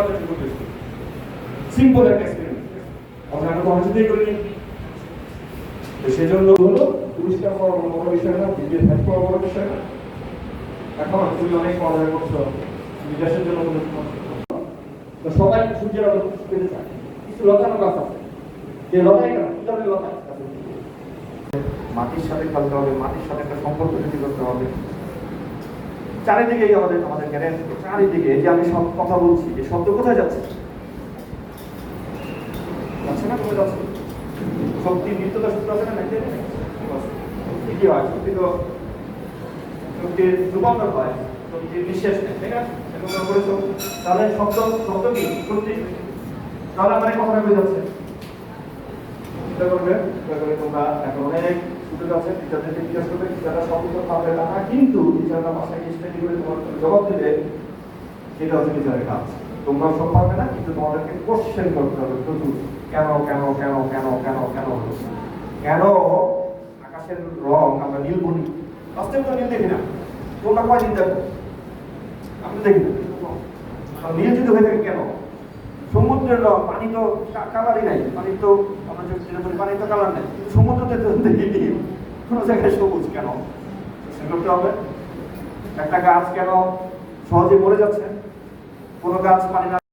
আমাদের জন্য বেশি সিম্পল একটা এক্সপেরিমেন্ট আমরা কনসিডার করি তো সেজন্য হলো পুরস্কার পাওয়ার বড় বিষয় না বিজয় পাওয়ার বড় বিষয় না এখন তুমি অনেক পড়াশোনা করছো বিদেশের জন্য তো সবাই সূর্যের আলো পেতে চায় কিছু লতানো গাছ আছে যে লতাই কেন কি ধরনের লতাই মাটির সাথে খেলতে হবে মাটির সাথে একটা সম্পর্ক তৈরি করতে হবে চারিদিকেই আমাদের আমাদের জ্ঞানের চারিদিকে যে আমি সব কথা বলছি যে শব্দ কোথায় যাচ্ছে যাচ্ছে না কোথায় যাচ্ছে শক্তি নিত্যতা সূত্র আছে না কি হয় শক্তি তো শক্তির রূপান্তর হয় শক্তির নিঃশেষ নেই তাই না এরকম করেছো তাহলে শব্দ শব্দ কি শক্তি তাহলে আমার এই কথাটা বুঝে যাচ্ছে চিন্তা করবে তোমরা এখন অনেক সুযোগ আছে টিচারদেরকে জিজ্ঞাসা করবে টিচাররা সব উত্তর পাবে না কিন্তু টিচাররা মাস্টারকে স্টাডি করে তোমার জবাব দেবে সেটা হচ্ছে টিচারের কাজ তোমরা সব পারবে না কিন্তু তোমাদেরকে কোশ্চেন করতে হবে প্রচুর কেন কেন কেন কেন কেন কেন কেন আকাশের রং আমরা নীল বলি বাস্তবে তো নীল দেখি না তোমরা কয়দিন দেখো আপনি দেখি না নীল যদি হয়ে থাকে কেন সমুদ্রের রং পানি তো কালারই নাই পানি তো আমরা যেটা বলি পানি তো কালার নেই সমুদ্রতে তো দেখি নীল কোনো জায়গায় সবুজ কেন করতে হবে একটা গাছ কেন সহজে মরে যাচ্ছে কোনো গাছ পানি না